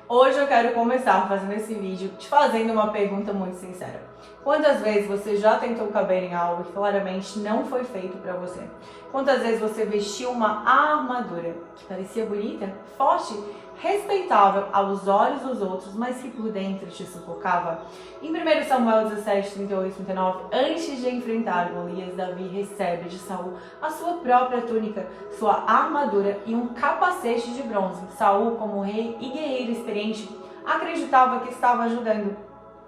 Hoje eu quero começar fazendo esse vídeo te fazendo uma pergunta muito sincera. Quantas vezes você já tentou caber em algo que claramente não foi feito para você? Quantas vezes você vestiu uma armadura que parecia bonita, forte, respeitável aos olhos dos outros, mas que por dentro te sufocava? Em 1 Samuel 17, 38, 39, antes de enfrentar Golias, Davi recebe de Saul a sua própria túnica, sua armadura e um capacete de bronze. Saul, como rei e guerreiro experiente, acreditava que estava ajudando.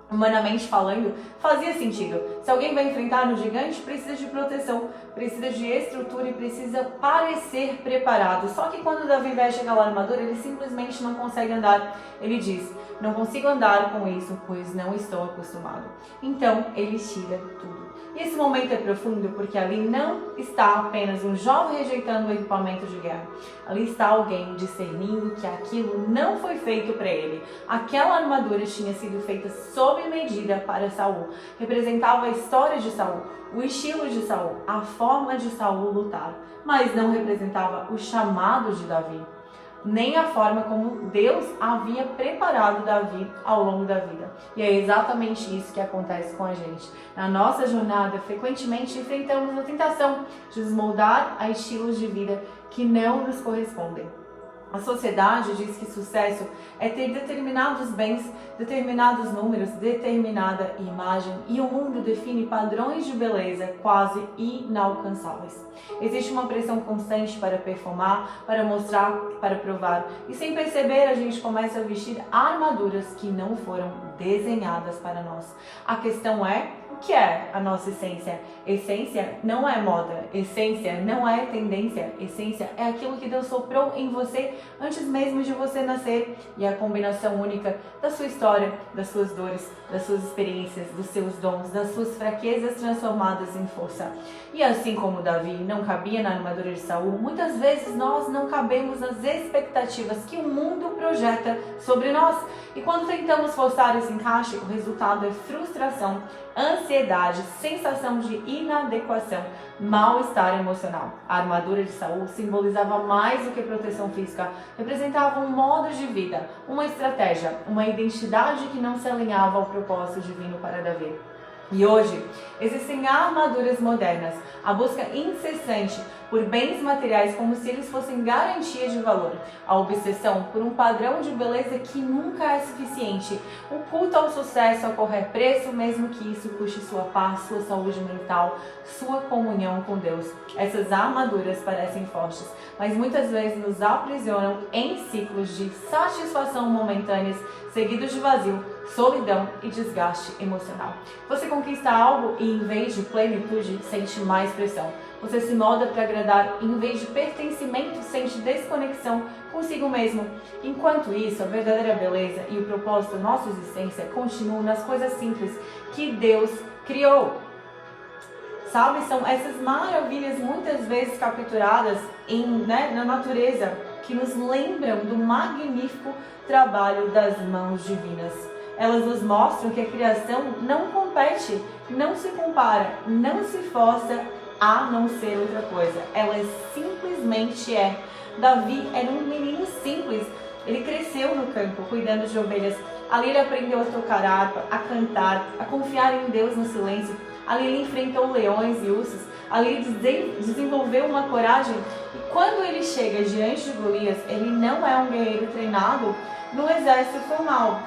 Humanamente falando, fazia sentido. Se alguém vai enfrentar um gigante, precisa de proteção, precisa de estrutura e precisa parecer preparado. Só que quando Davi veste aquela armadura, ele simplesmente não consegue andar. Ele diz: não consigo andar com isso, pois não estou acostumado. Então, ele tira tudo. E esse momento é profundo porque ali não está apenas um jovem rejeitando o equipamento de guerra. Ali está alguém discernindo que aquilo não foi feito para ele. Aquela armadura tinha sido feita sob medida para Saul. Representava a história de Saul, o estilo de Saul, a forma de Saul lutar, mas não representava o chamado de Davi, nem a forma como Deus havia preparado Davi ao longo da vida. E é exatamente isso que acontece com a gente. Na nossa jornada, frequentemente enfrentamos a tentação de nos moldar a estilos de vida que não nos correspondem. A sociedade diz que sucesso é ter determinados bens, determinados números, determinada imagem, e o mundo define padrões de beleza quase inalcançáveis. Existe uma pressão constante para performar, para mostrar, para provar, e sem perceber a gente começa a vestir armaduras que não foram desenhadas para nós. A questão é: o que é a nossa essência? Essência não é moda, essência não é tendência, essência é aquilo que Deus soprou em você antes mesmo de você nascer, e é a combinação única da sua história, das suas dores, das suas experiências, dos seus dons, das suas fraquezas transformadas em força. E assim como Davi não cabia na armadura de Saul, muitas vezes nós não cabemos nas expectativas que o mundo projeta sobre nós. E quando tentamos forçar esse encaixe, o resultado é frustração, ansiedade, sensação de inadequação, mal-estar emocional. A armadura de Saul simbolizava mais do que proteção física, representava um modo de vida, uma estratégia, uma identidade que não se alinhava ao propósito divino para Davi. E hoje, existem armaduras modernas, a busca incessante por bens materiais como se eles fossem garantia de valor, a obsessão por um padrão de beleza que nunca é suficiente, o culto ao sucesso a qualquer preço, mesmo que isso custe sua paz, sua saúde mental, sua comunhão com Deus. Essas armaduras parecem fortes, mas muitas vezes nos aprisionam em ciclos de satisfação momentâneas, seguidos de vazio, solidão e desgaste emocional. Você conquista algo e, em vez de plenitude, sente mais pressão. Você se molda para agradar e, em vez de pertencimento, sente desconexão consigo mesmo. Enquanto isso, a verdadeira beleza e o propósito da nossa existência continuam nas coisas simples que Deus criou. Sabe, são essas maravilhas muitas vezes capturadas na natureza que nos lembram do magnífico trabalho das mãos divinas. Elas nos mostram que a criação não compete, não se compara, não se força a não ser outra coisa. Ela simplesmente é. Davi era um menino simples. Ele cresceu no campo, cuidando de ovelhas. Ali ele aprendeu a tocar harpa, a cantar, a confiar em Deus no silêncio. Ali ele enfrentou leões e ursos. Ali ele desenvolveu uma coragem. E quando ele chega diante de Golias, ele não é um guerreiro treinado no exército formal.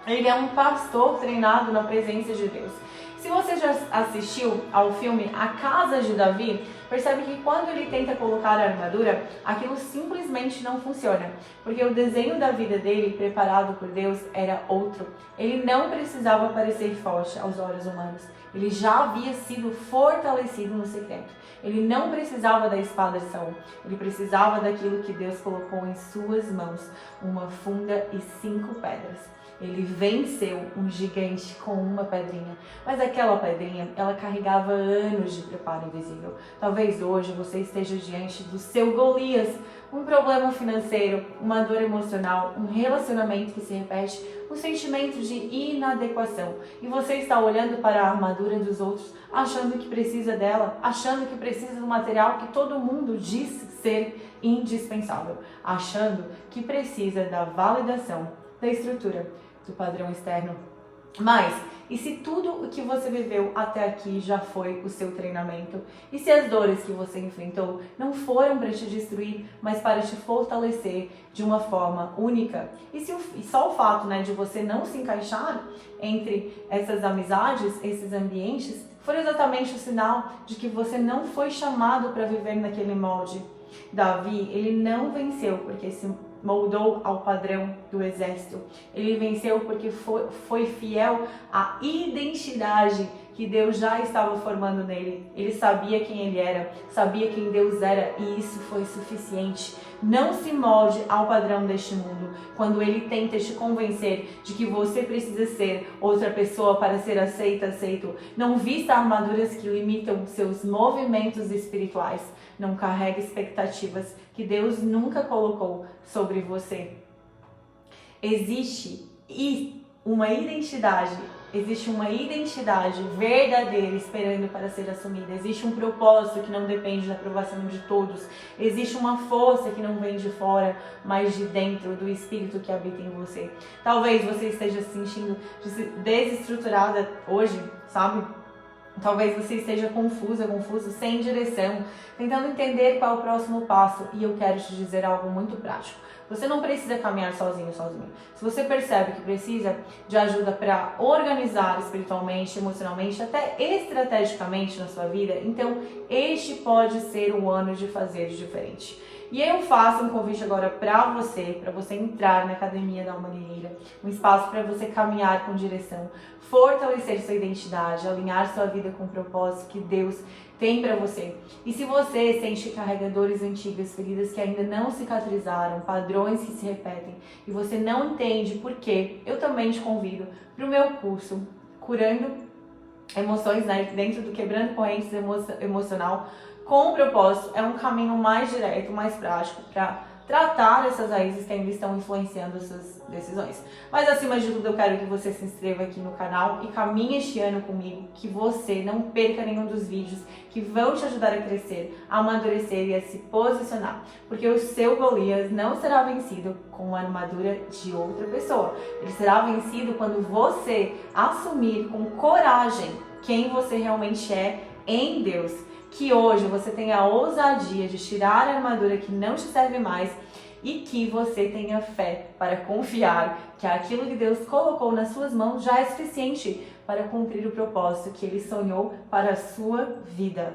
Ele é um pastor treinado na presença de Deus. Se você já assistiu ao filme A Casa de Davi, percebe que quando ele tenta colocar a armadura, aquilo simplesmente não funciona, porque o desenho da vida dele, preparado por Deus, era outro. Ele não precisava parecer forte aos olhos humanos. Ele já havia sido fortalecido no secreto. Ele não precisava da espada de Saul. Ele precisava daquilo que Deus colocou em suas mãos, uma funda e 5 pedras. Ele venceu um gigante com uma pedrinha, mas aquela pedrinha, ela carregava anos de preparo invisível. Talvez hoje você esteja diante do seu Golias, um problema financeiro, uma dor emocional, um relacionamento que se repete, um sentimento de inadequação. E você está olhando para a armadura dos outros, achando que precisa dela, achando que precisa do material que todo mundo diz ser indispensável, achando que precisa da validação da estrutura, do padrão externo. Mas, e se tudo o que você viveu até aqui já foi o seu treinamento? E se as dores que você enfrentou não foram para te destruir, mas para te fortalecer de uma forma única? E só o fato, de você não se encaixar entre essas amizades, esses ambientes, foi exatamente o sinal de que você não foi chamado para viver naquele molde. Davi, ele não venceu porque se moldou ao padrão do exército. Ele venceu porque foi fiel à identidade que Deus já estava formando nele. Ele sabia quem ele era, sabia quem Deus era, e isso foi suficiente. Não se molde ao padrão deste mundo. Quando ele tenta te convencer de que você precisa ser outra pessoa para ser aceito. Não vista armaduras que limitam seus movimentos espirituais. Não carregue expectativas que Deus nunca colocou sobre você. Existe uma identidade verdadeira esperando para ser assumida. Existe um propósito que não depende da aprovação de todos. Existe uma força que não vem de fora, mas de dentro, do Espírito que habita em você. Talvez você esteja se sentindo desestruturada hoje, sabe? Talvez você esteja confuso, sem direção, tentando entender qual é o próximo passo. E eu quero te dizer algo muito prático. Você não precisa caminhar sozinho. Se você percebe que precisa de ajuda para organizar espiritualmente, emocionalmente, até estrategicamente na sua vida, então este pode ser o ano de fazer diferente. E eu faço um convite agora para você entrar na Academia da Alma Guerreira, um espaço para você caminhar com direção, fortalecer sua identidade, alinhar sua vida com o propósito que Deus tem para você. E se você sente carregadores antigos, feridas que ainda não cicatrizaram, padrões que se repetem, e você não entende por quê, eu também te convido para o meu curso Curando Emoções, dentro do Quebrando Correntes Emocional, com o propósito. É um caminho mais direto, mais prático para tratar essas raízes que ainda estão influenciando as suas decisões. Mas acima de tudo, eu quero que você se inscreva aqui no canal e caminhe este ano comigo, que você não perca nenhum dos vídeos que vão te ajudar a crescer, a amadurecer e a se posicionar. Porque o seu Golias não será vencido com a armadura de outra pessoa. Ele será vencido quando você assumir com coragem quem você realmente é em Deus. Que hoje você tenha a ousadia de tirar a armadura que não te serve mais e que você tenha fé para confiar que aquilo que Deus colocou nas suas mãos já é suficiente para cumprir o propósito que Ele sonhou para a sua vida.